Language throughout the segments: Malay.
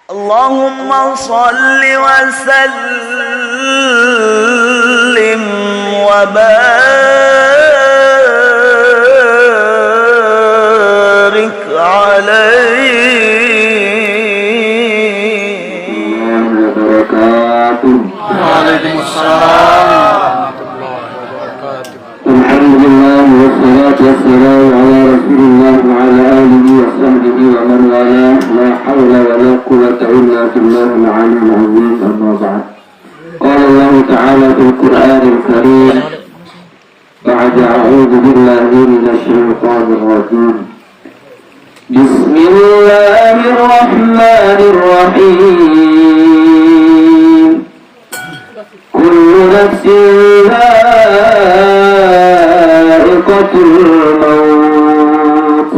Allahumma salli wa sallim wa barik alaihi. Waalaikumsalam. Alhamdulillah wassalatu wassalamu ala Rasulillah wa ala alihi wa sahbihi wa man walah. La hawla wa la quwwata illa billahil aliyyil azim. Amma ba'd. Qala Allah ta'ala fil Qur'anil Karim ba'da a'udzu billahi minasy syaithanir rajim. Bismillahirrahmanirrahim. Kullu nafsin dha'iqatul maut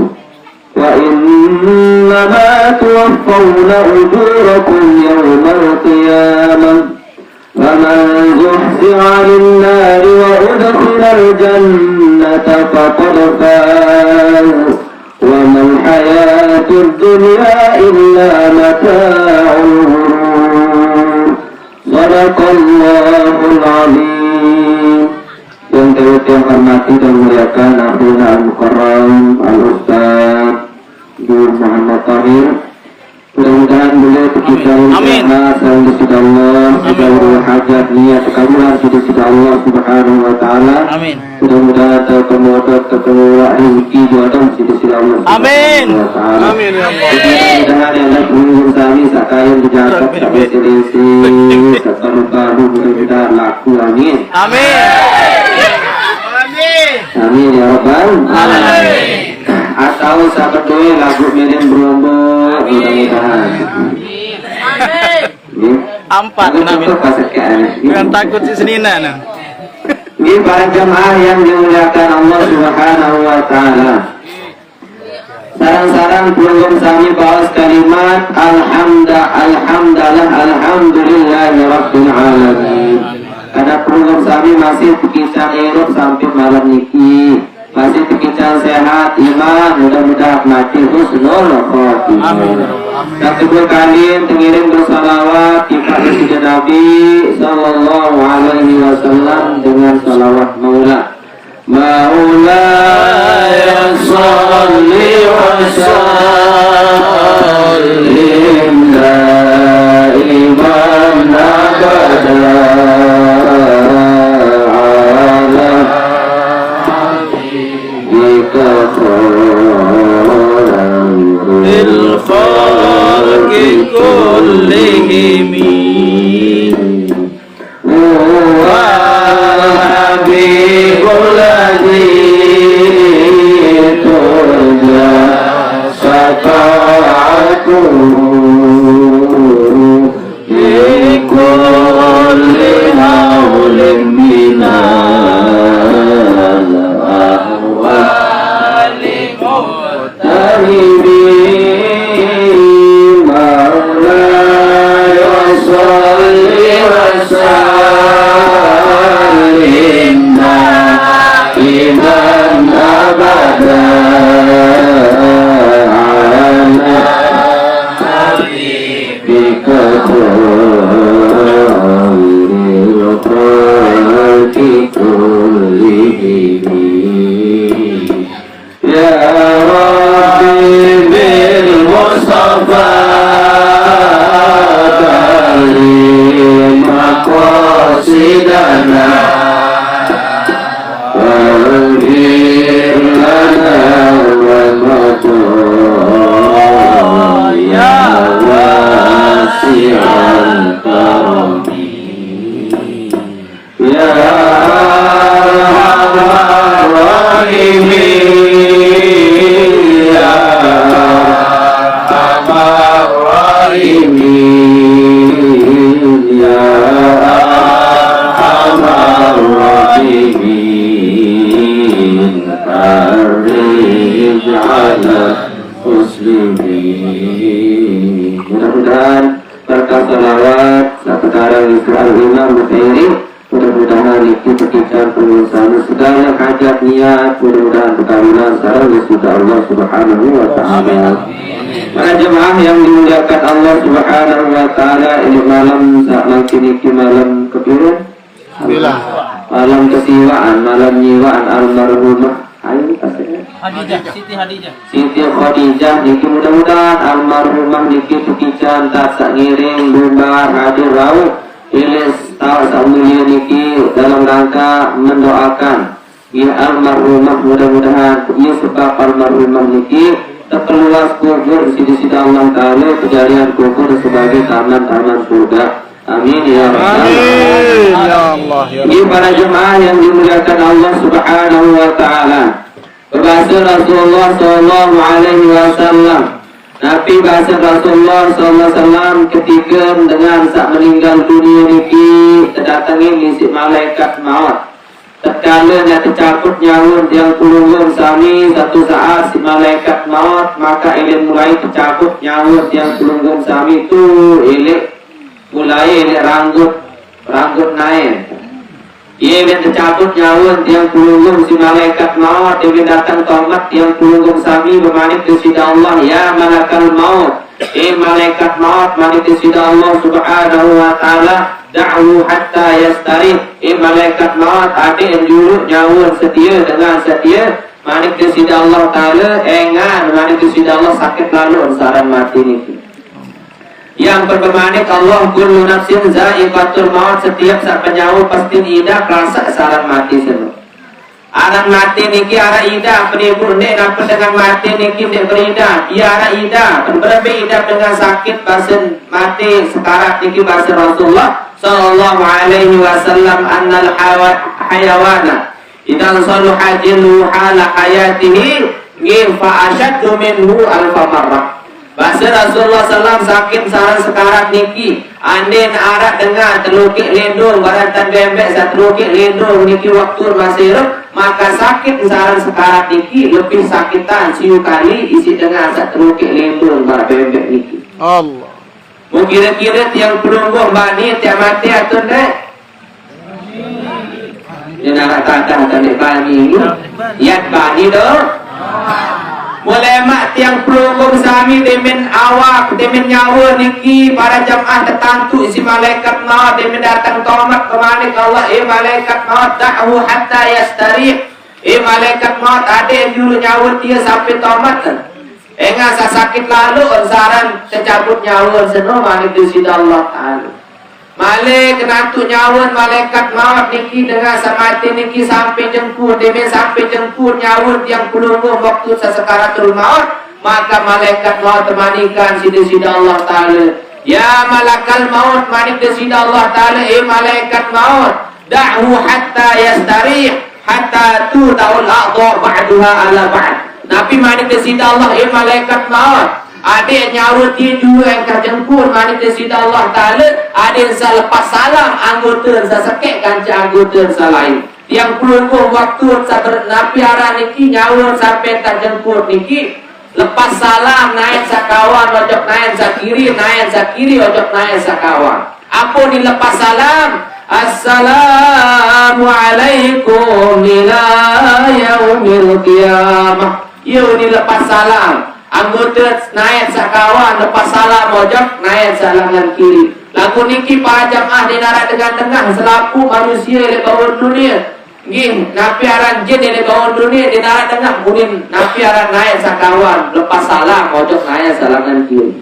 wa innama tuwaffawna ujurakum yawmal qiyamah faman zuhziha 'anil nari wa udkhilal jannata faqad faz wa mal hayatud dunya illa mata'ul ghurur. Sadaqallahul azim. Yang saya hormati dan muliakan Abdullah Al-Mukarram Al-Ustaz Nur Muhammad Tahir. Mudah-mudahan beliau terkisah selalu disita Allah, segala hajat niat kekamulan disita Allah Subhanahu wa taala. Amin. Mudah-mudahan terpenuhi rezeki jodoh disita Allah. Amin. Amin ya Allah. Mudah-mudahan yang berkunjung kami sakayan dijaga sampai selesai setelah mudah-mudahan laku. Amin. Amin. Amin. Amin ya Rabbal alamin. Atau sahabat doa lagu mirin berombo mudah-mudahan. Amin. Ampat dengan takut si senina nah. Ini para jemaah yang dimuliakan Allah Subhanahu wa taala. Sarang-sarang belum sami bawas kalimat alhamdulillahi rabbil alamin. Karena program kami masih berkisah hidup sampai malam niki, masih berkisah sehat iman, mudah-mudahan mati husnul khotimah. Dan kedua kali mengirim bersalawat kepada Presiden Nabi Sallallahu Alaihi Wasallam dengan salawat Maula. Ya salli wa sallim daiman abada. الخلق كلهم هو الحبيب الذي ترجى شفاعته لكل هول من الأهوال مغتربين. Mudah-mudahan berkat salawat sekarang Israel Imam Mutairi, mudah-mudahan itu perkisaan pengusahaan segala hajat niat, mudah-mudahan perkawinan sekarang sudah Allah Subhanahu wa ta'ala. Para jemaah yang dimuliakan Allah Subhanahu wa taala ini malam sak niki malam kepira? Malam kesiwaan, malam nyiwaan almarhumah Siti Khadijah niki mudah-mudahan almarhumah niki tukican tak sak ngiring lumbar hadir rauh ilis tahu sak mulia niki dalam rangka mendoakan ya almarhumah mudah-mudahan ya sebab almarhumah niki terkeluas kubur sisi Allah Ta'ala kejadian kubur sebagai taman-taman surga. Amin ya Rabbal Amin ya Allah ya Ini para jemaah yang dimuliakan Allah Subhanahu wa taala. Bahasa Rasulullah sallallahu alaihi wasallam. Nabi bahasa Rasulullah sallallahu alaihi wasallam ketika dengan saat meninggal dunia niki terdatangi misi malaikat maut. Tatkala dia tercabut nyawa yang kulungun sami satu saat si malaikat maut maka ia mulai tercabut nyawa yang kulungun sami itu mulai ranggut naik. Ia tercabut nyawa yang kulungun si malaikat maut dia datang tomat yang kulungun sami bermanik di sisi Allah ya malakal maut. Malaikat maut manik di sisi Allah Subhanahu wa taala. Da'hu hatta yastarih. Malaikat maut ada yang juruk nyawa setia dengan setia manik di sisi Allah Ta'ala engan manik di sisi Allah sakit lalu saran mati niki. Yang bermanik Allah kullu nafsin za'iqatul maut setiap saat penyawa pasti idah rasa saran mati semua. Anak mati niki ara idah penibur nek napa dengan mati niki nek beridah ia ara idah berapa idah dengan sakit basen mati sekarang niki bahasa Rasulullah sallallahu alaihi wasallam annal hayawana idan saluha jinnu hala hayatihi fa ashaddu minhu alfa marrah. Bahasa Rasulullah sallallahu sakit saran sekarang niki anden arak dengar telukik lindung baratan bembek satu telukik lindung niki waktu masih maka sakit saran sekarang niki lebih sakitan siu kali isi dengar satu telukik lindung bar bembek niki. Allah. Mau kira-kira yang pelungguh bani tiap mati atau tidak? Dia nak kata tak bani ni, yat bani doh. Mulai mak tiang pelungguh sami demen awak, demen nyawa niki para jamaah tertantu isi malaikat maut demen datang tomat kemana Allah malaikat maut da'hu hatta yastarih. Malaikat maut ada yang dulu nyawa dia sampai tomat kan? Enggak sakit lalu saran tercabut nyawa seno malik di sisi Allah Ta'ala. Malik kenatu nyawa malaikat maut niki dengan samati niki sampai jengkur demi sampai jengkur nyawa yang pelungguh waktu sesekaratul maut maka malaikat maut temanikan di sisi Allah Ta'ala. Ya malakal maut manik di sisi Allah Ta'ala malaikat maut da'hu hatta yastarih hatta tu ta'ul a'dha ba'duha ala ba'd. Nabi manik di sisi Allah malaikat maut ada nyawa dia juga yang terjengkur manik di sisi Allah Ta'ala ada yang selepas salam anggota sesekek kanca anggota selain yang pelungguh waktu sabar Nabi arah niki nyawa sampai terjengkur niki lepas salam naik sakawan ojok naik sakiri ojok naik sakawan apa ni lepas salam assalamualaikum ila yaumil qiyamah. Yo ni lepas salam anggota naik sakawan lepas salam ojok naik salangan kiri lagu niki para jamaah di narak tengah-tengah selaku manusia di bawah dunia nggih napi aran jin di bawah dunia di narak tengah mungkin napi aran naik sakawan lepas salam ojok naik salangan kiri.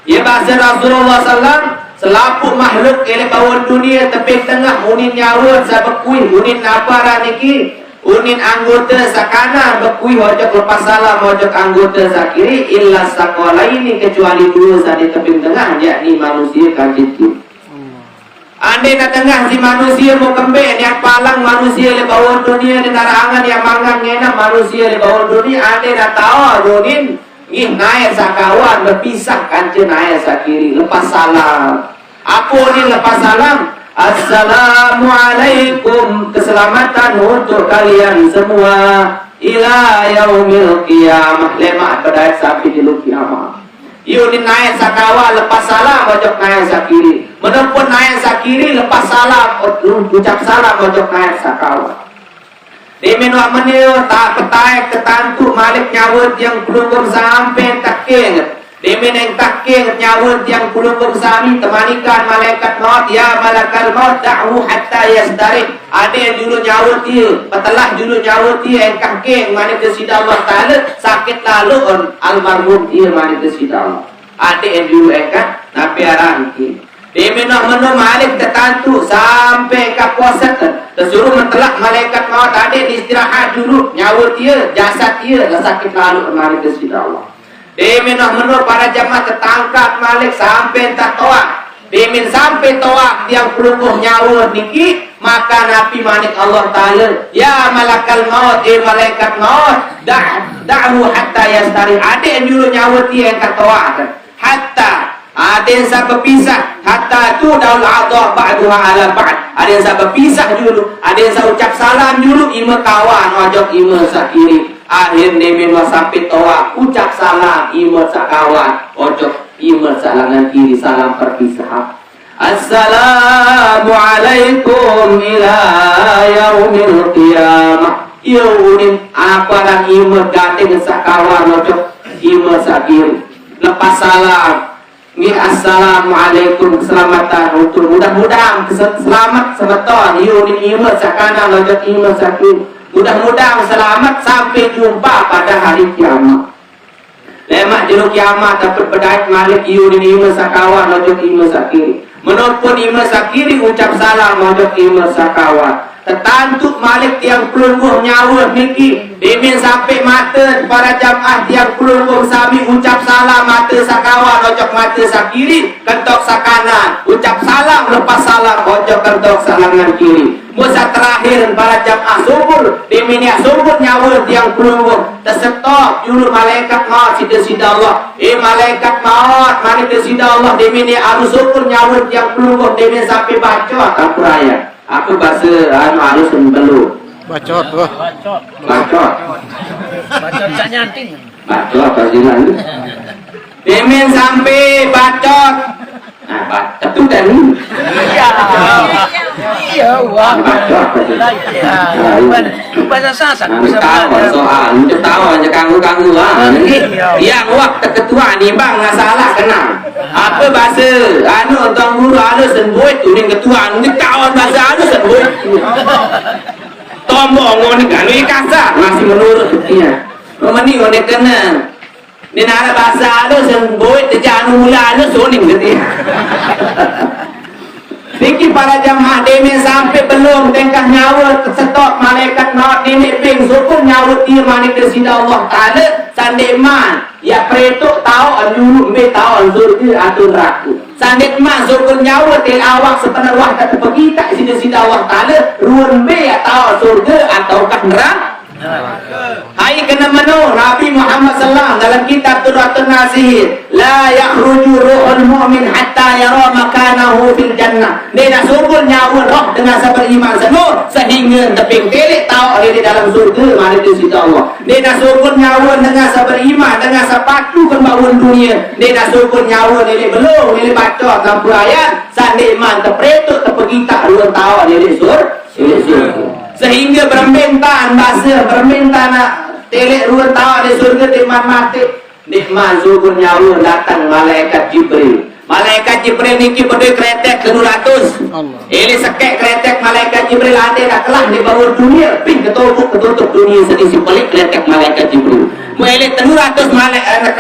Ya bahasa Rasulullah sallam selaku makhluk di bawah dunia tepi tengah mungkin nyawa sabekui mungkin napa aran niki unin anggota sakana bekui ojok lepas salam ojok anggota sakiri illa sakola ini kecuali dua saat di tepi tengah yakni manusia kajit. Andai na tengah si manusia mau kembali yang palang manusia di bawah dunia di narangan yang mangan ngena manusia di bawah dunia andai na tahu unin ih naik sakawan berpisah kanci naik sakiri lepas salam apa ni lepas salam assalamualaikum keselamatan untuk kalian semua ila yaumil qiyamah lemak pada sampai di kiamat. Yuni naik sakawa lepas salam ojok naik sakiri menempun naik sakiri lepas salam ucap salam ojok naik sakawa. Demen wak menil tak petai ketantu malik nyawut yang pelunggur sampai tak keng Demen yang takir nyawa tiang kulubur sami temanikan malaikat maut, ya malakal maut da'hu hatta yastarih. Ada yang dulu nyawa dia, petelah dulu nyawa dia yang kakek mana kesida Allah Ta'ala sakit lalu almarhum dia mana kesida Allah. Ada yang dulu ekat nabi arah ini. Demen nak menung malik tertantu sampai ke puasa tersuruh mentelak malaikat maut. Ada istirahat dulu nyawa dia, jasad dia sakit lalu mana kesida Allah. Demin menurut para jamaah tertangkap malik sampai tak toak. Demin sampai toak yang peluluh nyawa niki, maka Nabi manik Allah Ta'ala, ya malakal maut, malaikat maut, da'hu hatta yastari. Ada yang dulu nyawa dia yang katoak. Hatta ada yang sampai pisah. Hatta tu daul adha ba'duha ala ba'd. Ada yang sampai pisah dulu. Ada yang sampai ucap salam dulu. Ima kawan wajak ima sakiri. Akhir demin sampai toa ucap salam ima sakawan ojok ima salangan kiri salam perpisahan. Assalamualaikum ila yaumil qiyamah. Yaumin apa ima gandeng sakawan ojok ima sakiri. Lepas salam ni assalamualaikum keselamatan untuk mudah-mudahan selamat semeton yaumin ima sakana ojok ima sakiri. Mudah-mudahan selamat sampai jumpa pada hari kiamat. Lemak jeruk kiamat dapat berdait malik yudin ima sakawan ojok ima sakiri. Menopun ima sakiri ucap salam ojok ima sakawan. Tertantuk malik tiang pelungguh nyawa niki. Demin sampai mata para jamaah tiang pelungguh sami ucap salam mata sakawan ojok mata sakiri. Kentok sakanan ucap salam lepas salam ojok kentok salangan kiri. Masa terakhir para jamaah subur dimini subur nyawa tiang pelungguh tersetop dulu malaikat maut sida Allah. Malaikat maut mari sida Allah dimini arus subur nyawa tiang pelungguh dimini sampai baca aku raya. Aku bahasa harus belum. Bacot wah. Bacot tak nyanting. Bacot kajian. Dimin sampai bacot. Nah, bacot itu dari. Iya, wah. Bacot. Bahasa sasak. Tahu soal, tahu aja kanggu lah. Yang waktu ketua nih bang nggak salah kenal. Apa bahasa anu tong guru anu sembuh tu nih ketua anu kawan bahasa anu sembuh. Tombong ngoni kan ini kasar masih menurut dia. Romani ngoni kena. Ni nara bahasa anu sembuh terjanu mula anu soning gitu. Niki para jamaah demin sampai belum tengkah nyawa tersetok malaikat maut ini ping syukur nyawa dia manik kesida Allah Ta'ala sandeman ya pretok tahu anjuru me tahu anjurga atau neraka sandeman syukur nyawa tel awak setengah wah kata pegita sida Allah Ta'ala ruan me ya tahu surga ataukah neraka. Hai kena menu Nabi Muhammad sallallahu dalam kitab Turatul Nasih la yakhruju ruhul mu'min hatta yara makanahu fil jannah. Dia subur nyawa roh dengan sabar iman senur sehingga teping telik tahu di dalam surga mana di situ Allah. Dia subur nyawa dengan sabar iman dengan sepatu kembauan dunia. Dia subur nyawa dia belum dia baca dalam ayat sandi iman terpretuk terpegita ruang tahu di surga. Sehingga bermintaan bahasa bermintaan telek ruang tawa di surga nikmat mati nikmat syukur nyawa datang malaikat Jibril. Malaikat Jibril niki berdua kretek 200 ini sekek kretek malaikat Jibril ada dah kelah di bawah dunia ping ketutup dunia sedisi pelik kretek malaikat Jibril mulai 200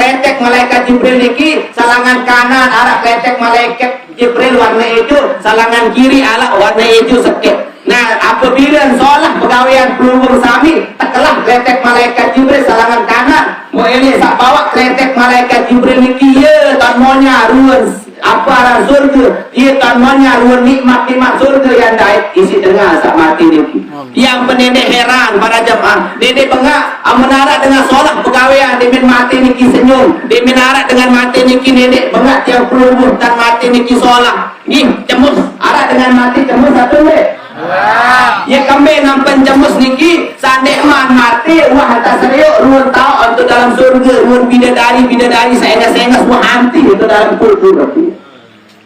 kretek malaikat Jibril niki salangan kanan arah kretek malaikat Jibril warna hijau salangan kiri arah warna hijau sekek. Nah, apabila sholat pegawaian pelunggur sami, tekelah kretek malaikat Jibril salangan kanan. Mau ini sak bawa kretek malaikat Jibril niki ya tanmonya ruang apa arah surga. Dia tanmonya ruang nikmat surga yang daik isi tengah sak mati niki. Yang penendek heran para jemaah. Dede bengak amenara dengan sholat pegawaian demin mati niki senyum. Demin arah dengan mati niki dede bengak tiang pelunggur dan mati niki sholat. Nih cemus arah dengan mati cemus satu deh. Ya kami nampan jamus niki sandekman mati wah tak serius ruang tahu untuk dalam surga ruang bidadari saya semua hanti itu dalam kultur.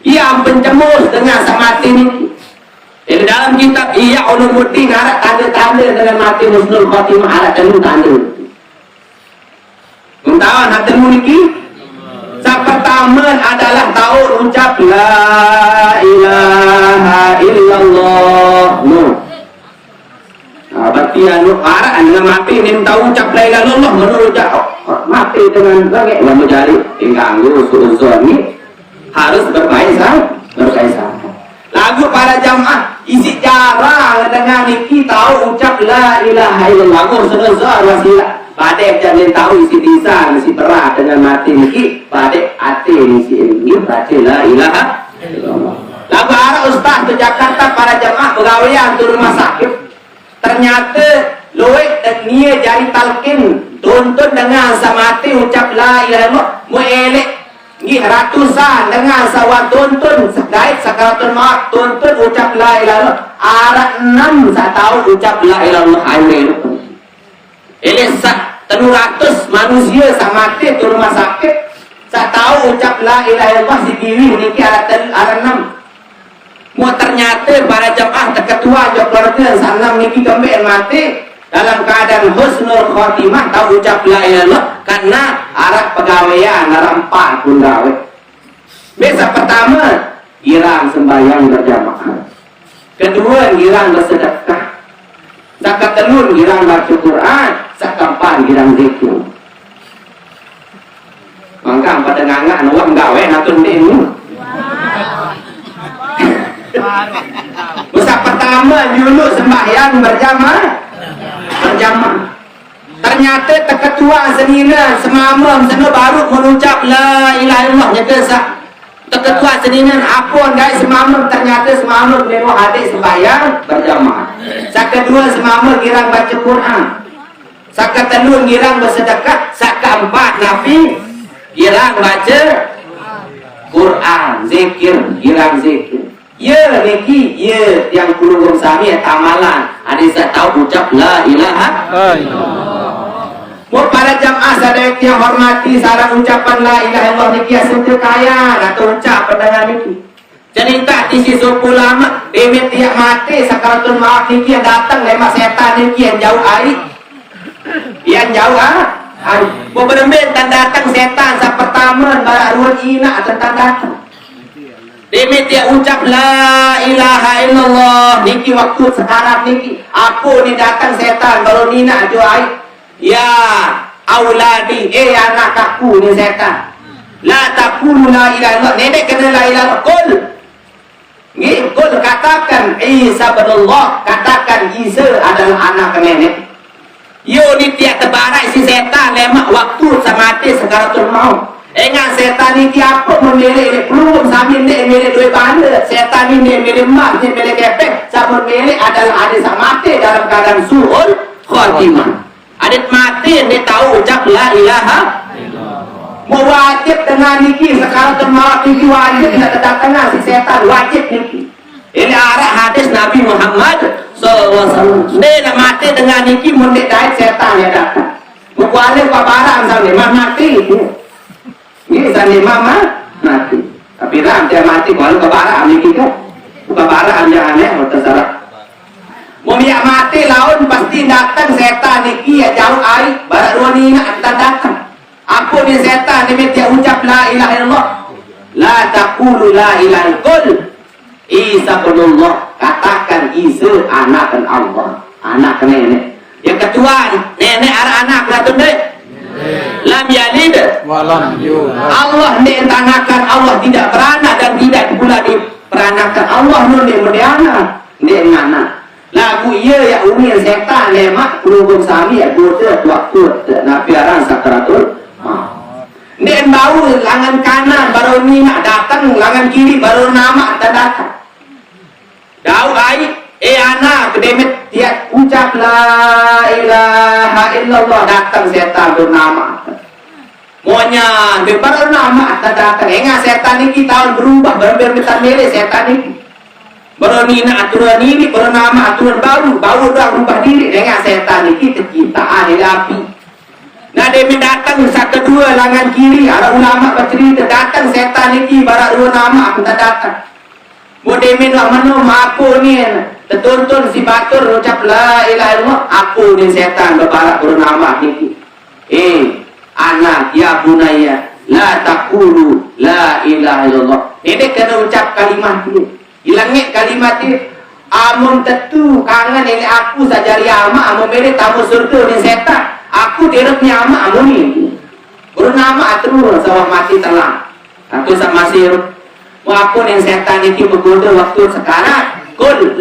Ia pencemus dengan mati niki. Di dalam kitab Ihya Ulumuddin ada tanda-tanda dengan mati husnul khotimah ada tanda. Untawan hatimu niki Yang pertama adalah tahu ucap la ilaha illallah. Berarti anu arah dengan mati ni tahu ucap la ilaha illallah menurut ucap mati dengan lagi yang mencari ganggu usul ni harus berbaik sama. Lagu para jamaah isi jarang dengan niki tahu ucap la ilaha illallah. Lagu sedar wasilah. Pada jangan tahu isi lisan, isi berat dengan mati niki. Pada hati isi ini baca la ilaha illallah. Lagu arah ustaz ke Jakarta para jamaah pegawaian tu rumah sakit. Ternyata loek dan nia jari talqin tuntut dengan samati ucap la ilaha illallah muelek ngi ratusan dengan sawan tuntun sedait sakaratul maut tuntun ucap la ilaha illallah arah 6 saya tahu ucap la ilaha illallah amin elesa 300 manusia samati tu rumah sakit saya tahu ucap la ilaha illallah si diri niki arah 6 mau ternyata para jemaah terketua jok keluarga sanam niki kembali mati dalam keadaan husnul khotimah tahu ucap la ilaha illallah karena arah pegawaian arah 4 pun gawe. Biasa pertama girang sembahyang berjamaah. Kedua girang bersedekah. Sakat telur girang baca Quran, sakampan girang zikir. Mangkang pada ngangak nuang gawe natun denu. Masa pertama dulu sembahyang berjamaah. Ternyata terketua senina semamam sana baru mengucap la ilaha illallah nyata sah. Terketua senina apun guys semamam ternyata semamam lewat hadis sembahyang berjamaah. Sak kedua semamam girang baca Quran. Sak ketelun girang bersedekah. Sak keempat nabi girang baca Quran, zikir, girang zikir. Ya niki ya yang kulung sami amalan. Ada saya tahu ucap la ilaha illallah. Buat para jamaah sadaya yang hormati sarang ucapan la ilaha illallah niki asal kaya atau ucap pendengar niki. Cerita di sisi ulama demit tiap mati sakaratul maut niki yang datang lema setan niki yang jauh air. Yang jauh air. Buat berembet dan datang setan sa pertama baru ina tentang datang. Demi dia ucap la ilaha illallah niki waktu sekarang niki aku ni datang setan baru nina doai ya auladi anak aku ni setan la taqulu la ilaha illallah nenek kena la ilaha illallah kul katakan Isa binullah katakan Isa adalah anak nenek yo ni tiap terbarai si setan lemak waktu samati sekaratul maut. Enggak setan ini apa memilih belum sambil dia memilih dua banda setan ini memilih emas dia memilih kepek sabun memilih adalah adik mati dalam keadaan su'ul khotimah adik mati dia tahu ucap la ilaha mau wajib dengan niki sekarang termaaf niki wajib tidak kedatangan si setan wajib niki ini arah hadis Nabi Muhammad SAW dia mati dengan niki mendekati setan ya datang mukwalif kabaran sampai mati ini sandi mama mati tapi ram dia mati kalau kebaraan ini kita kebaraan yang aneh terserah mau dia mati laun pasti datang setan niki ya jauh air baru ni nak datang aku ni setan ni dia ucap la ilaha illallah la taqulu la ilaha illallah Isa binullah katakan Isa anak Allah anak nenek yang kedua nenek anak lah tu dek lam yalid walam yulad Allah diantanakan Allah tidak beranak dan tidak pula diperanakan Allah nun dia mendiana dia anak lagu ia ya umir setan lemak pelubung sami ya bodoh waktu nabi arang sakaratul dia bau langan kanan baru ni nak datang langan kiri baru nama tak datang jauh air anak kedemet dia ucap la ilaha illallah datang setan bernama maunya baru nama tak datang enggak setan ini tahun berubah berbeda milih setan ini baru ni nak aturan ini baru nama aturan baru dah berubah diri enggak setan ini terciptaan dari api nah dia datang saat kedua langan kiri ada ulama bercerita datang setan ini baru nama tak datang mau demin lah menu aku ni tertuntun si batur ucap la ilaha illallah aku ni setan berbarak bernama niki anak ya bunaya la taqulu la ilaha illallah. Ini kena ucap kalimat ni. Hilangnya kalimat ni. Amun tentu kangen ini aku sajari ama amun beri tamu surga ni setan. Aku direpnya ama amun ni. Bernama terus sama mati telah. Aku sama masih walaupun yang setan itu bergoda waktu sekarang. Kul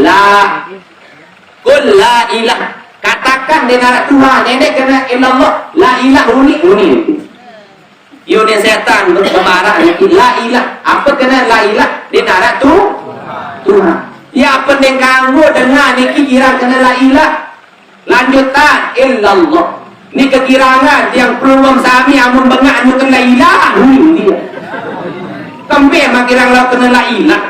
la ilah. Katakan dengan Tuhan. Ini kena illallah. La ilah uni. Yo ni setan berkebaran la ilah. Apa kena la ilah? Dia nak tu Tuhan. Ya penting kamu dengar niki kira kena la ilah. Lanjutan illallah. Ni kekirangan yang peluang sami amun bengak anu kena la ilah. Dia. Kembali makirang lau kena la ilah.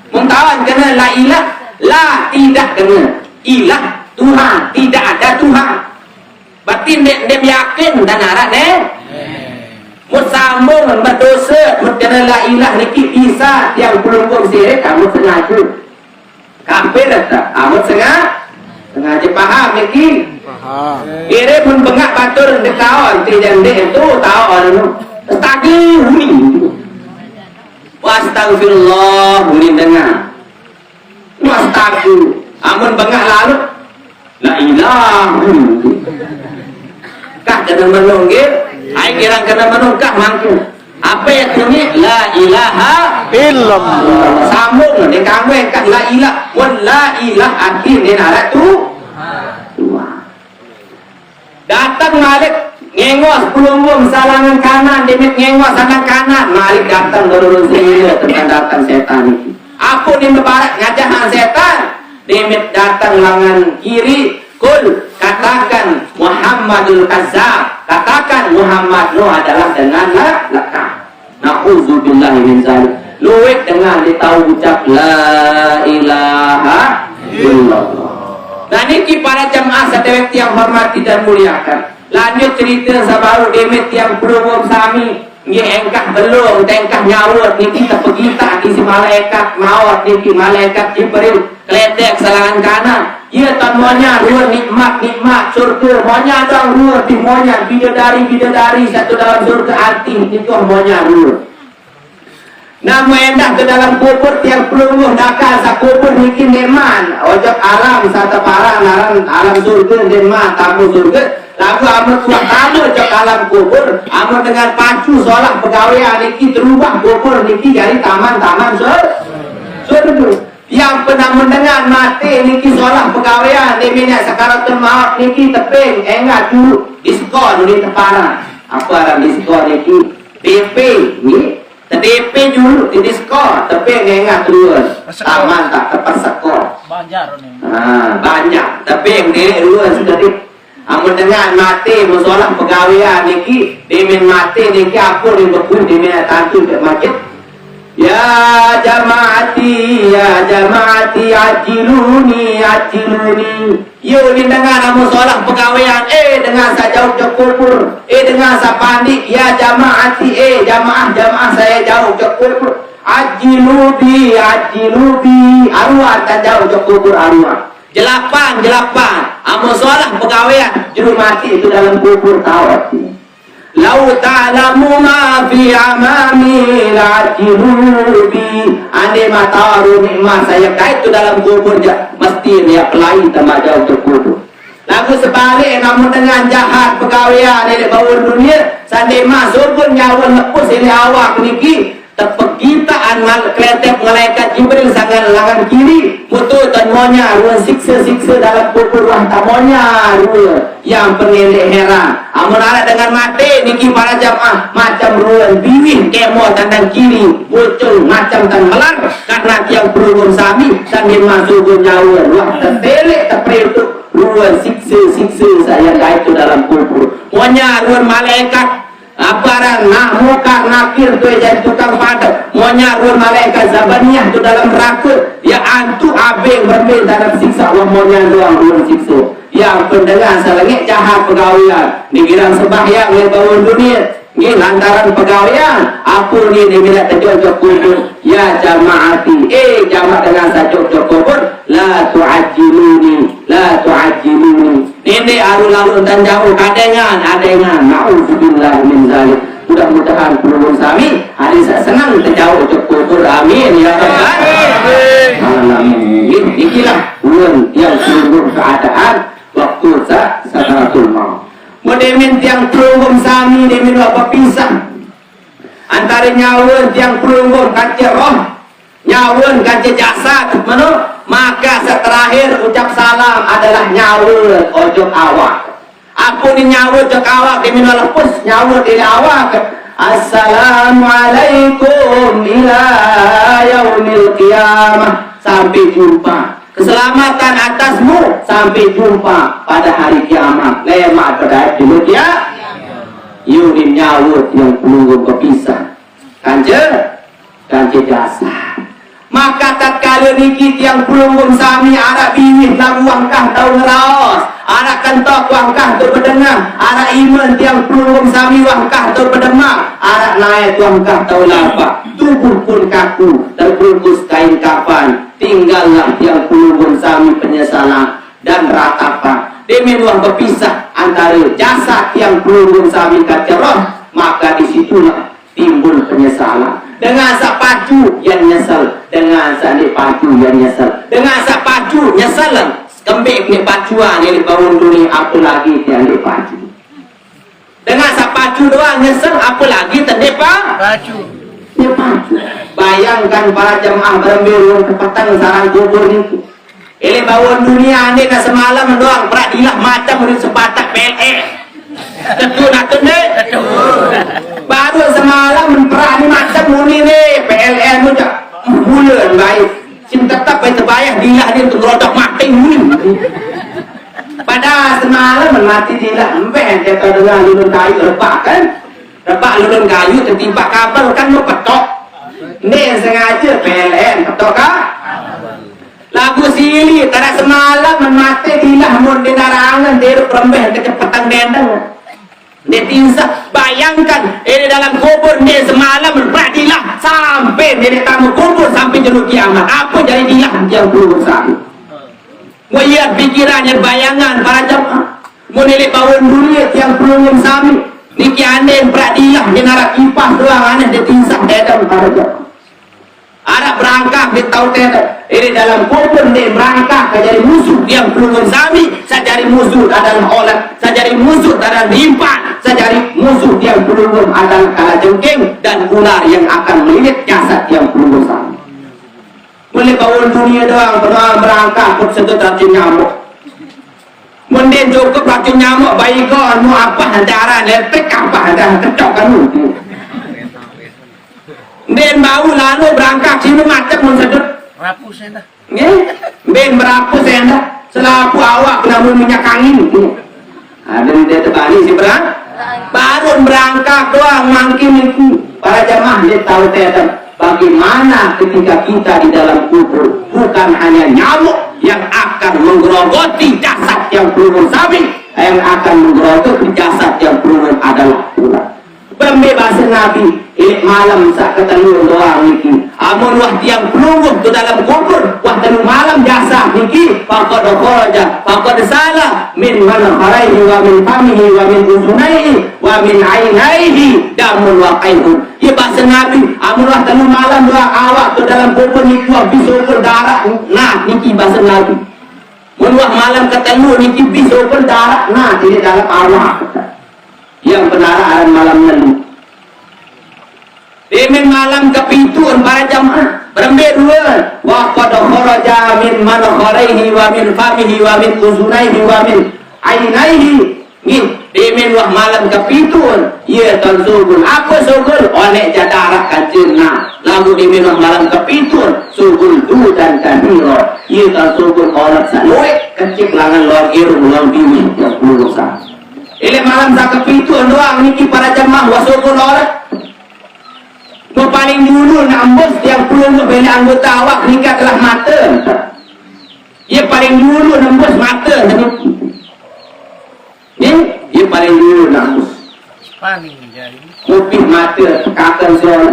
Muntawan kena la ilah. La tidak kena. Ilah Tuhan. Tidak ada Tuhan. Berarti dia yakin dan arah Musambung berdosa kena la ilah niki bisa yang belum sirik kamu sengaja kafir tak kamu sengaja paham niki paham kira pun bengak batur dekawan tidak itu tahu orang tadi huni wastagfirullah huni dengar wastagfir amun bengak lalu la ilah kah kena menunggil. Hai kira kena menungkah mangku. Apa yang ini la ilaha illallah. Sambung ni kamu kan la ilah. Wan la ilah arti ni nak tu. Datang Malik ngengos pelunggung salangan kanan, demit ngengos salangan kanan. Malik datang dorong sini tentang datang setan ini. Aku ni mebarak ngajahan setan. Demit datang langan kiri. Kul katakan Muhammadul Kazzab. Katakan Muhammad Nuh adalah dengan lekah. Na'udzubillahi min zalik. Luwek dengan dia tahu ucap la ilaha illallah. Nah niki para jemaah sadewek yang hormati dan muliakan. Lanjut cerita sabaru demit yang berumum sami. Nggih engkah belum tengkah nyawut niki tepegita di si malaikat maut niki malaikat Jibril kletek salangan kanan. Ya tamuanya dua nikmat surga monya dong dua di monya bidadari satu dalam surga arti itu monya dua. Namun endah ke dalam kubur yang pelungguh nakal sa kubur bikin deman ojok alam satu para alam surga deman tamu surga lagu amat suat tamu ojok alam kubur amat dengan pacu solah pegawai niki terubah kubur niki jadi taman surga. Yang pernah mendengar mati niki solah pegawaian di minyak sakaratul maut niki teping enggak dulu diskon di teparan apa arah diskon niki DP ni DP dulu di diskon teping enggak terus taman tak tepat sekor Banjar ni. banyak teping di luar sudah amun dengan mati musolah pegawaian niki di min mati niki apa di beku di minyak tantu ke masjid. Ya jamaati ajiluni yo ni dengar namu solah pegawaian dengan saya jauh kubur dengan saya pandi ya jamaati jamaah saya jauh kubur ajilubi arwah tak jauh kubur arwah jelapan amu solah pegawaian juru mati itu dalam kubur tawat. Lau ta'lamu ma fi amami la'jilubi. Andai matawaru nikmat saya kait itu dalam kubur mesti dia pelai temaja untuk kubur. Lagu sebalik namun dengan jahat pegawaian ini bawah dunia sandai masuk pun nyawa lepus ini awak niki tepegitaan kletek malaikat Jibril sangat lengan kiri mutu dan monya ruang siksa dalam kubur ruang tamonya yang pengendek heran amun ada dengan mati niki para jamaah macam ruang biwin kemo tandang kiri muncul macam tan melar karena yang berumur sami dan masuk nyawa ruang tertelek terperutuk ruang siksa saya itu dalam kubur monya ruang malaikat aparan nak muka nakir tu jadi tukang padat monya ruang malaikat zabaniyah tu dalam neraka ya antu abeng berbeda dalam siksa Allah monya ruang siksa yang pendengar selengit jahat pegawaian dikira sembahyang yang bawah dunia ini lantaran pegawaian aku ni bila terjojok kubur ya jamaati jamaah dengan sajojok kubur la tu'ajiluni ini alu-alu dan jauh adengan na'udzubillah min zalik udah mudah-mudahan pelungun sami hari senang terjauh ke kubur. Amin ya rabbal alamin. Ikilah ulun yang pelungun keadaan waktu sakaratul maut. Mudemin tiang pelungun sami demin apa pisah antara nyawun tiang pelungun kaca roh, nyawun kaca jasad, maka seterakhir ucap salam adalah nyawun ojo awak. Aku ni nyawut cak awak di minum lepus nyawut di awak. Assalamualaikum ila yaumil qiyamah. Sampai jumpa. Keselamatan atasmu sampai jumpa pada hari kiamat. Lemak pada dulu ya. Yurin nyawut yang pelunggu kepisah. Kanje jasa. Maka tatkala niki tiang pelunggung sami arak bingit lagu wangkah tau ngeraos, arak kentok wangkah tu berdengar, arak iman tiang pelunggung sami wangkah tu berdemak, arak naik wangkah tau lapak, tubuh pun kaku terbungkus kain kafan, tinggallah tiang pelunggung sami penyesalan dan ratapan. Demi ruang berpisah antara jasad tiang pelunggung sami kaceroh, maka disitulah timbul penyesalan. Dengan sapaju yang nyesel, dengan sandi paju yang nyesel, dengan sapaju nyesel, kembik ni pajuan yang dibangun dunia, apa lagi yang dipaju. Dengan sapaju doang nyesel, apa lagi terdepa? Paju. Bayangkan para jemaah berambir ke petang sarang kubur ni. Ini bangun dunia ni kan semalam doang peradilah macam ni sebatak PLE. Tentu nak kena. Baru semalam memperani macam muni ni PLN tu tak bulan baik. Sim tetap baik terbayang dilah dia untuk rodak mati muni. Pada semalam mati dilah empen dia tahu dengan lulun kayu rebak kan. Rebak lulun kayu tertimpa kabel kan mau petok. Ni sengaja PLN petok kah? Lagu sili tada semalam mati dilah mun di darangan dia perembeh kecepatan dendeng. Netizen bayangkan ini dalam kubur ni semalam beradilah sampai dari tamu kubur sampai jenu kiamat. Apa jadi dilah yang kubur satu? Lihat pikirannya bayangan para jemaah. Menilai bawaan dunia yang belum sami. Niki aneh beradilah di narak kipas doang aneh netizen dedam para jemaah. Ada berangkat di tahun ini dalam kubur ni berangkat jadi musuh yang belum sami. Sajari musuh adalah olat, sajari musuh adalah limpan, sajari musuh yang belum adalah kalajengking dan ular yang akan melilit jasad yang belum sami. Boleh bawaan dunia doang berangkat pun sedot racun nyamuk. Mending cukup racun nyamuk bayi kau mau apa darah elektrik apa darah kecok kan Ben bau lalu berangkat sini macam mensedut Rapuh saya dah. Ben berapus anda selaku awak namun minyak angin. Ada dia terbalik si berang baru berangkat doang makin itu para jamaah dia tahu tetem bagaimana ketika kita di dalam kubur bukan hanya nyamuk yang akan menggerogoti jasad yang belum sami, yang akan menggerogoti jasad yang belum adalah ular. Pembebasan Nabi ini malam sak ketelu doang niki. Amun wah tiang pelungguh tu dalam kubur wah telu malam jasa niki faqad kharaja faqad salah min kharaihi wa min famihi wa min uzunaihi wa min ainaihi damun wa qaidun. Ya bahasa Nabi amun wah telu malam doang awak tu dalam kubur niki wah bisa berdarah. Nah niki bahasa Nabi. Mun wah malam ketelu niki bisa berdarah. Nah ini dalam awak yang benar malam lalu. Demin malam kepituan para jamaah berembet dua. Wa qad kharaja min man kharaihi wa min famihi wa min uzunaihi wa min ainaihi. Ni demin wah malam kepituan. Ia tansugul apa sugul oleh jadarah kacirna. Lagu demin wah malam kepituan sugul du dan kaniro. Ia tansugul oleh saloi kecik langan luar irung luar bini yang lulusan. Ini malam tak kepituan doang niki para jemaah wasukun orang. Paling dulu nambus yang belum bela anggota awak nikah telah mata. Ia paling dulu nambus mata. Ia paling dulu nambus. Paling jadi. Kuping mata kakan soal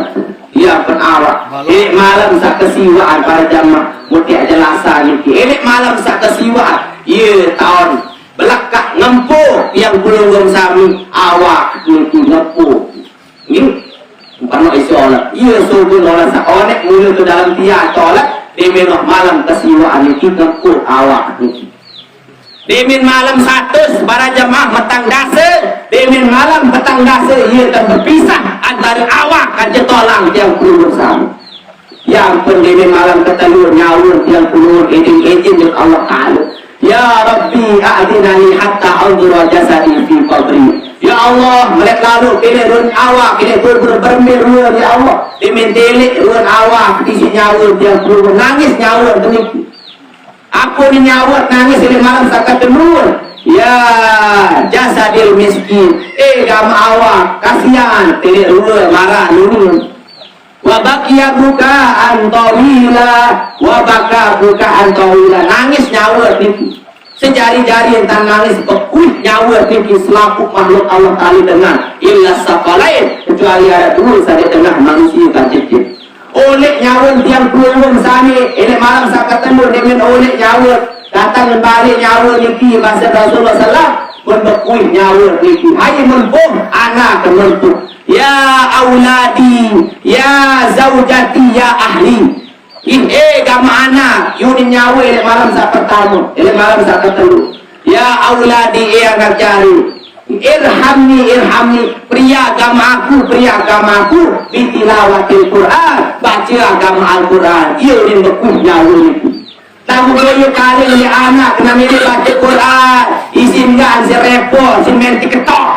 dia penawak. Ini malam tak kesiwaan para jemaah. Mutiak jelasan niki. Ini malam tak kesiwaan. Ia tahun belakang ngempuh yang belum sami awak niki ngempuh Ni bukan isi olah. Ia subuh olah seonek mula ke dalam tiang tolak. Demin malam kesiwaan itu ngekut awak ni. Demin malam 100 para jemaah metang dasa. Demin malam petang dasa ia terpisah antara awak dan jetolang yang perlu bersama. Yang pendemin malam ketelur nyawur yang perlu izin dengan Allah Ta'ala. Ya Rabbi a'dinani hatta anzura jasadi fi qabri. Ya Allah, mereka lalu kini run awak, kini bermir ruan ya Allah. Demin delik ruan awak, isi nyawur yang perlu nangis nyawur demikian. Aku ni nyawur nangis ini malam sakat temur. Ya jasadil miskin. Gam awak kasihan tidak ruan marah nurun. Wabakia bukaan tawila, wabaka bukaan tawila. Nangis nyawur ni. Sejari-jari yang nangis bekuih nyawur ni selaku makhluk Allah Ta'ala dengan illa safalain, kecuali ada dua saja tengah manusia kacik. Oleh nyawur tiang pelurung sami ini malam sakat temur dengan oleh nyawur datang kembali nyawur niki masa Rasulullah SAW membekuih nyawur niki hai membom anak kementuk ya auladi ya zaujati ya ahli gama anak yuni nyawur ini malam sakat pertama ini malam sakat temur ya auladi anak jari irhamni pria agamaku bitilawatil Quran baca agama Al-Quran ia yang bekuh nyawur itu tahu gaya kali ni anak kena milih baca Quran izinkan si repot si main TikTok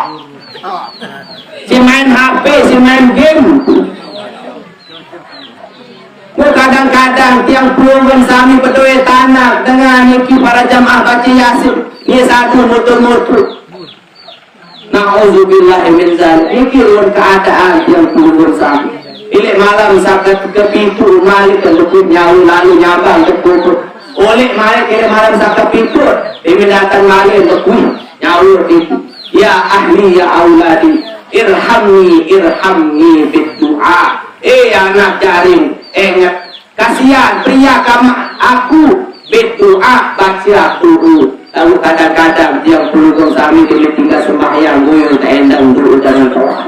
si main HP si main game. Kadang-kadang tiang pelunggan sami berdua tanah dengan niki para jamaah baca yasin ni satu mutu-mutu. Na'udzubillah min zalik. Ini keadaan yang perlu bersama. Ini malam sakat ke pintu malik untuk nyawa lalu nyabang terkumpul. Oleh malik ini malam sakat pintu. Ini datang malik untuk nyawa itu. Ya ahli ya auladi. Irhamni biddu'a. Anak jaring. Ingat. Kasihan pria kama aku biddu'a baca doa. Lalu kadang-kadang yang perlu sami kini tinggal sembahyang goyang teendang dulu dengan doa.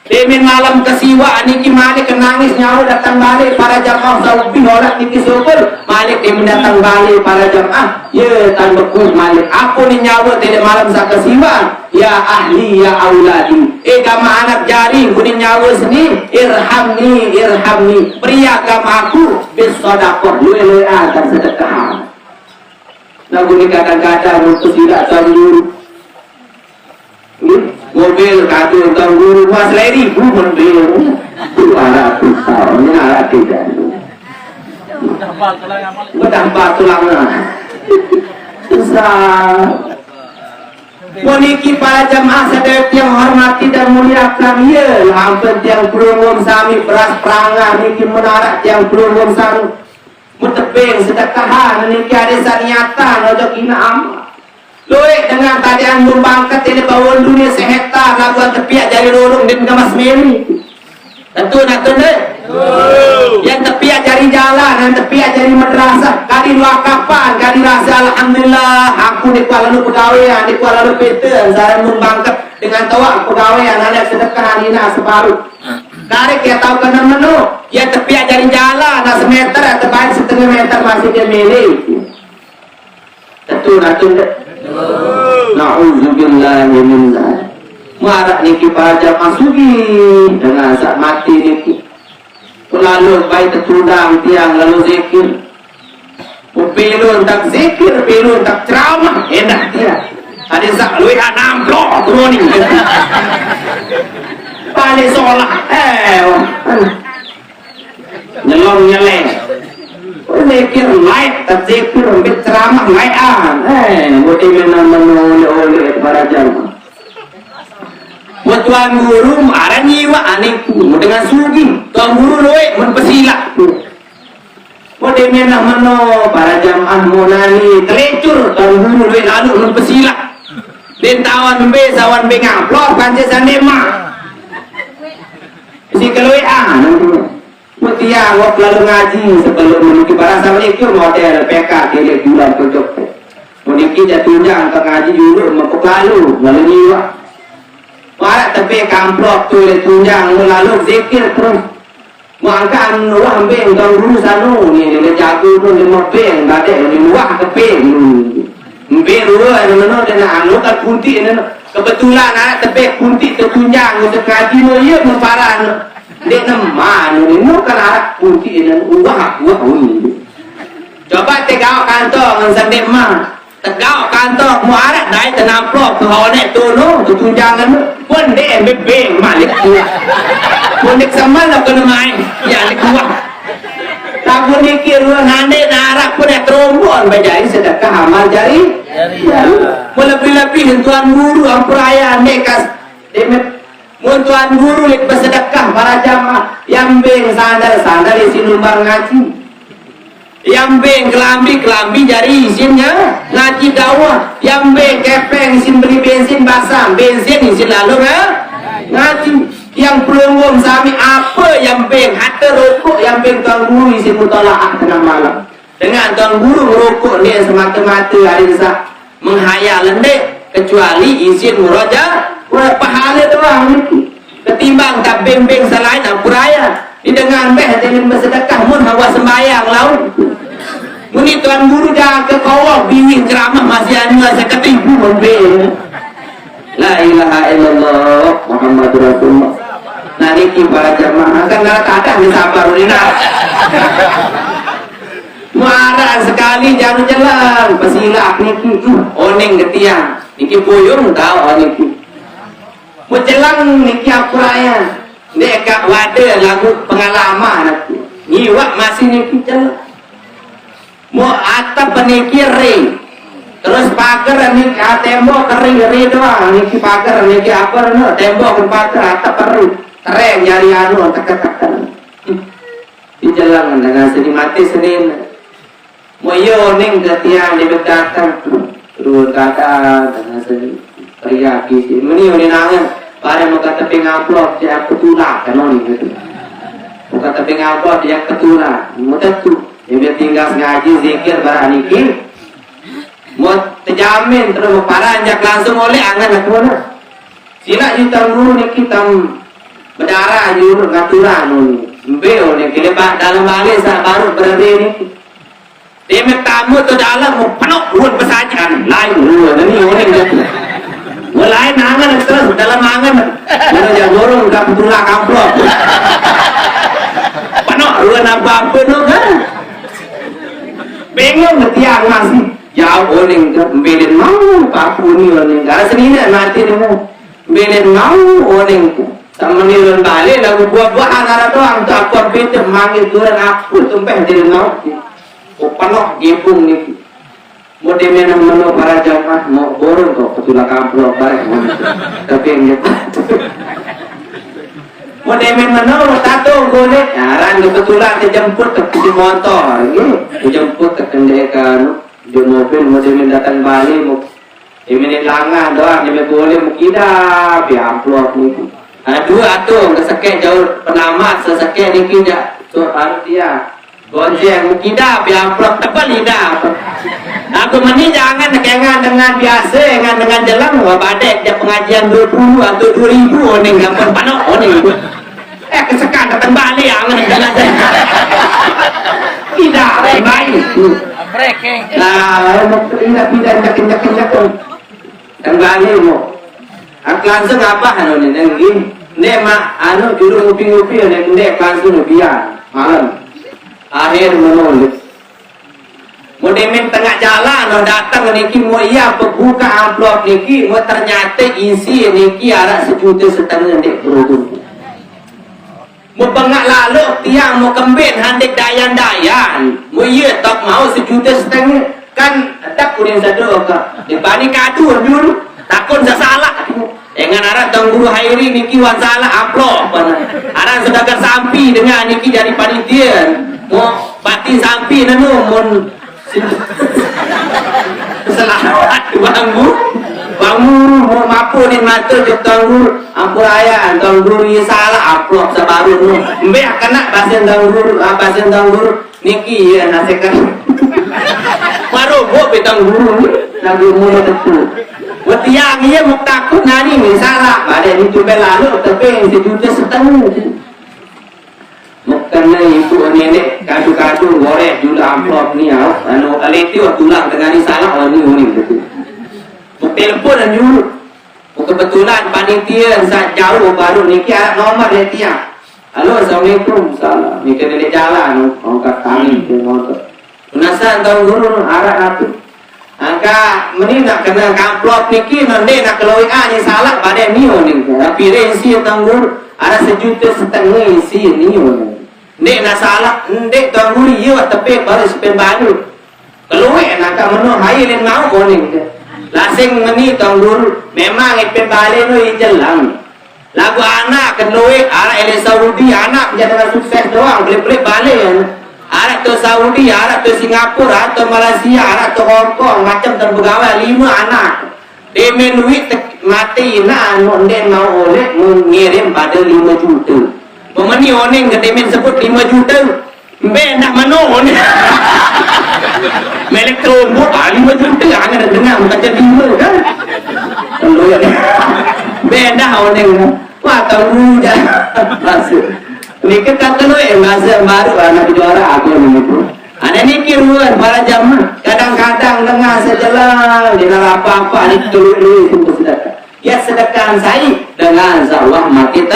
Demin malam kesiwa niki malik nangis nyawa datang balik para jamaah saubi orang niki syukur malik demin datang balik para jamaah ya tan bekuh malik aku ni nyawa tidak malam sa kesiwa ya ahli ya auladi gama anak jari kuning nyawa seni irhamni pria gama aku bis sedekah luwe akan sedekah. Lagu ni kadang-kadang untuk tidak tanggul mobil kadu tanggul mas lady mobil itu arah pisau ini arah tidak berdampak tulangnya susah. Moniki para jamaah sedek yang hormati dan muliakan ya hampir yang berumum sami beras perangan niki menarak yang berumum sami mutebeng sedekahan niki ada saniatan ojo kina amal loe dengan keadaan membangkat ini bawon dunia sehektar labuan tepiak jari lorong dan gamas meri tentu deh yang tepiak jari jalan dan tepiak jari madrasah kali dua kapan kali rasa alhamdulillah aku di Kuala Lumpur pegawaian di Kuala Lumpur Peter saya membangkat dengan tawak pegawaian ada sedekahan ini separuh tarik ya tahu kena menu ya tepiak jari jalan nah semeter atau baik setengah meter masih dia milih tentu deh na'udzubillah min dzalik marak niki pada masuki dengan saat mati niki lalu baik tertundang tiang lalu zikir pelun tak zikir pelun tak ceramah enak dia ada sak lui anam blok turun ni balik sholat nyelong nyeleng zikir naik tak zikir berceramah naik boleh menoleh oleh para jamaah buat tuan guru marah nyiwa anehku dengan sugi tuan guru loe menpesilat boleh menoleh para jamaah monani telecur tuan guru loe lalu menpesilat dan tawan sawan ngaplok panca sandema si keloe Mutia awak lalu ngaji sebelum menuju para samikir model PK dia bulan kocok meniki jatuhnya angka ngaji dulu mempuk lalu nyiwa Marak tepi kamplok tu le tunjang lalu zikir terus. Makan wah beng tuan guru sanu ni dia jago tu lima beng badai ni wah kepeng. Beng dua nono dia nak anu kan punti ni kebetulan anak tepi punti tertunjang untuk kaji no ye memparan. Dia neman ni no kan anak punti ni wah ni. Coba tegak kantor dengan sendek mah. Tegak kantor muarat naik tenamplok tu honek tu no tu tunjangan pun dia bebeng malik dia. Pun dia sama lah kena main ya dia kuat. Tapi ni kira hande narak pun dia terombon bajai sedekah amal jari. Lebih-lebih tuan guru ampuraya nekas demet mun tuan guru lek bersedekah para jamaah yang beng sandal isi lumbar ngaji. Yang beng kelambi jari izinnya ngaji dakwah. Yang beng kepeng isin beli bensin basah, bensin isin lalu ngaji. Yang pelunggung sami apa yang beng harta rokok yang beng tuan guru isin mutalaah tengah malam. Dengan tuan guru merokok dia semata-mata hari sah menghayal lendek kecuali isin muraja pahala doang ni. Ketimbang tak beng-beng selain ampuraya. Di dengan beh dengan bersedekah mun hawa sembayang laut. Muni tuan guru dah ke kawak biwing ceramah masih anu saya ketipu membel. La ilaha illallah Muhammadur Rasulullah. Nah niki para jamaah kan kalau kadang disabar ulina. Muaran sekali jalan jalan pesilak niki oneng ketiang. Niki puyung tahu niki. Menjelang niki apuraya. Dek wadah lagu pengalaman aku. Nyiwak masih niki jalan. Mau atap peniki ring. Terus pagar niki tembok kering doang. Niki pagar niki apa no tembok pagar atap kering. Keren nyari anu tekan-tekan. Di jalan dengan seni mati senin. Mau yo ning ke tiang di datang. Terus kata dengan seni teriak isi. Meni ni nangan. Pada muka tepi ngaplok dia ketulak kan ni gitu. Muka tepi ngaplok dia ketulak. Mudah tu. Dia tinggal ngaji zikir baraniki. Mau terjamin terus paranjak langsung oleh angan nak mana. Sila juta guru ni kita berdarah juru ngaturan ni. Mbeo ni kita dalam balik sah baru berada ni. Dia tamu tu dalam mau penuh ruang pesajian lain ruang ni orang ni. Mulai nangan terus dalam angan. Mana yang dorong dah betulak amplop. Penuh ruang apa tu kan? Bingung ketiang masih. Jauh orang tu belen mau papu ni orang. Kalau seni ni mati ni mau belen mau orang tu. Sama ni orang balik lagu buah-buahan ada doang. Tu aku pintar manggil turun aku tumpah dia mau. Penuh gepung ni. Mau dia menu para jamaah mau borong kok ketulak amplop bareng. Tapi yang gitu. Mau dia menu tato golek. Aran kebetulan dia jemput ke motor, gitu. Jemput ke kendaraan di mobil mau dia datang balik mau. Dia langan doang dia boleh mau kida bi amplop ni. Dua tu kesekek jauh penamat sesekek ni kida. So dia gonceng mau kida bi amplop tebal lidah. Aku meni jangan kengan dengan biasa dengan jalan wah badai dia pengajian 20 atau 2000 ni gampang panok ni. Kesekan datang balik angan jalan. Tidak baik. Breaking. Nah, mau pindah kencak dan balik mo. Aku langsung apa anu ni nengi. Ni mak anu juru ngopi-ngopi ni langsung biar malam. Akhir menulis. Mau demen tengah jalan, mau datang niki mau iya buka amplop niki, mau ternyata isi niki ada 1,5 juta dek beruntung. Mau pengak lalu tiang mau kembin handek dayan, mau iya tak mau 1,5 juta kan tak kuning satu ke. Dibani kadu dulu, takun salah. Dengan arah tang guru hairi niki wan salah amplop. Arah sudah kesampi dengan niki dari panitia. Mau pati sampi nanu mun selamat bangu mau mampu ni mata je tanggur ampuraya tanggur ye salah amplop sebaru nu mbe kena basen tanggur niki ye nasekan baru go betang guru lagi mulai tentu. Wetiang ia mau takut nani misalnya, ada di coba lalu tapi $1,5 juta. Karena ibu nenek kadu-kadu goreng jula amplop ni anu aleti tulang dengan salah ni betul. Telepon dan dulu. Kebetulan panitia saat jauh baru nikah nomor dia tiap. Halo, assalamualaikum. Salam. Nikah dari jalan, angkat tangan ke motor. Penasaran tahu guru arah aku. Angka meni nak kena amplop niki nanti nak keluar ni salah pada mio ni. Tapi rensi tahu guru ada $1,5 isi mio. Nek nak salah, nek tahu guru iya tapi baru sepen baru. Keluar nak menu hai len mau ni. Lasing meni tahu guru memang ipen balik tu jelang. Lagu anak keluar arah ele Saudi anak jadi sukses doang beli balik. Arah tu Saudi, arah tu Singapura, atau Malaysia, arah tu Hong Kong macam terpegawai 5 anak. Dia menuit mati na non mau oleh mengirim pada 5 juta. Pemeni oning ketemin sebut 5 juta. Be nak mano ni. Elektron buat 5 juta angin dengar macam 5 kan. Kalau ya. Be dah oning. Wah tahu dah. Masuk. Ni kata lu bahasa baru anak juara aku begitu. Ada ni kiruan para jamaah. Kadang-kadang dengar sejalan di apa-apa ni dulu untuk sedekah. Ya sedekah saya dengan Allah mati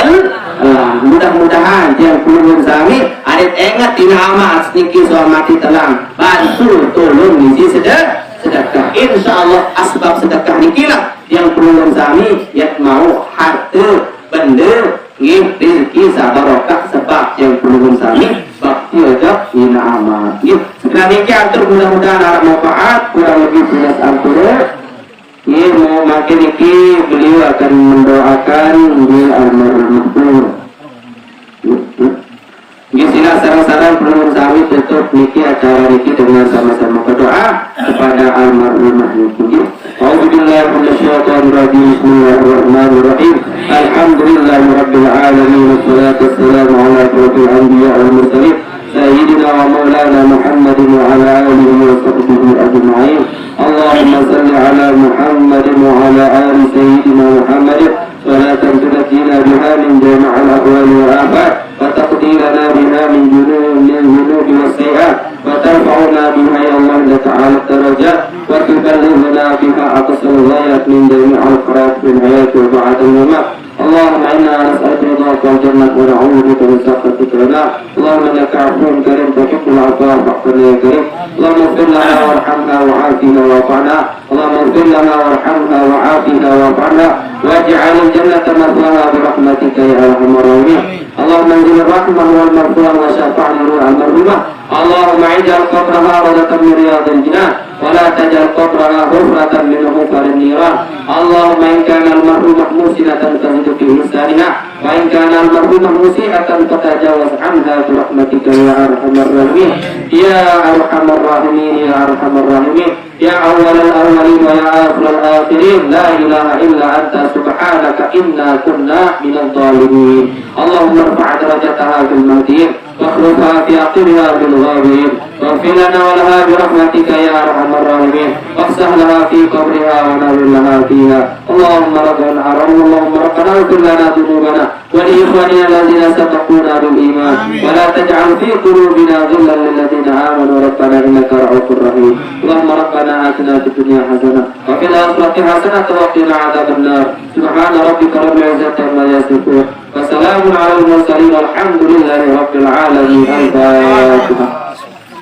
mudah-mudahan yang belum sami ada ingat dinama sedikit soal mati telang bantu tolong ngisi sedekah insyaallah asbab sedekah nikilah yang belum sami yang mau harta benda ngim rezeki sabarokah sebab yang belum sami bakti aja ina amal ngim sekarang ini atur mudah-mudahan harap manfaat kurang lebih 11 ampura. Ini mau makin iki beliau akan mendoakan di almarhum. Ini sila sarang-sarang perlu sami tutup niki acara niki dengan sama-sama berdoa kepada almarhum niki. Auzubillahi minasyaitonir rajim. Bismillahirrahmanirrahim. Alhamdulillahirabbil alamin wassalatu wassalamu ala asyrofil anbiya wal mursalin sayyidina wa maulana Muhammadin wa ala alihi wa sahbihi ajma'in. Allahumma salli ala Muhammad wa ala ali sayyidina Muhammad salatan tunajjina biha min jami'il ahwali wal afat wa taqdirana biha min junubi was sayyi'at wa tarfa'una biha ya Allah ta'ala darajat wa tuballighuna biha aqsal ghayat min jami'il khairat fil hayati wa ba'da al-mamat. اللهم إنا نسألك رضاك والجنة ونعوذ بك من سخطك والنار. اللهم إنك عفو كريم تحب العفو فاغفر لنا يا كريم. اللهم اغفر لنا وارحمنا وعافنا واعف عنا. اللهم اغفر لنا وارحمنا وعافنا واعف عنا واجعل الجنة مثواها برحمتك يا أرحم الراحمين. اللهم انزل الرحمة والمغفرة وشفع لروح المرحومة. اللهم اجعل قبرها روضة من رياض الجنان ولا تجعل قبرها حفرة من حفر النيران. اللهم إن كان المرحوم محسنة فزد في إحسانها وإن كان المرحوم مسيئة فتجاوز عنها برحمتك يا أرحم الراحمين. يا أرحم الراحمين يا أرحم الراحمين يا أول الأولين ويا آخر الآخرين لا إله إلا أنت سبحانك إنا كنا من الظالمين. اللهم ارفع درجتها في المهديين واخلفها في عقبها في الغابرين واغفر لنا ولها برحمتك يا أرحم الراحمين وافسح لها في قبرها ونور لها فيها. اللهم ربنا اللهم ربنا اغفر لنا ذنوبنا ولإخواننا الذين سبقونا بالإيمان ولا تجعل في قلوبنا غلا للذين آمنوا ربنا إنك رؤوف رحيم. اللهم ربنا آتنا في الدنيا حسنة وفي الآخرة حسنة وقنا عذاب النار. سبحان ربك رب العزة عما يصفون وسلام على المرسلين والحمد لله رب العالمين. الفاتحة.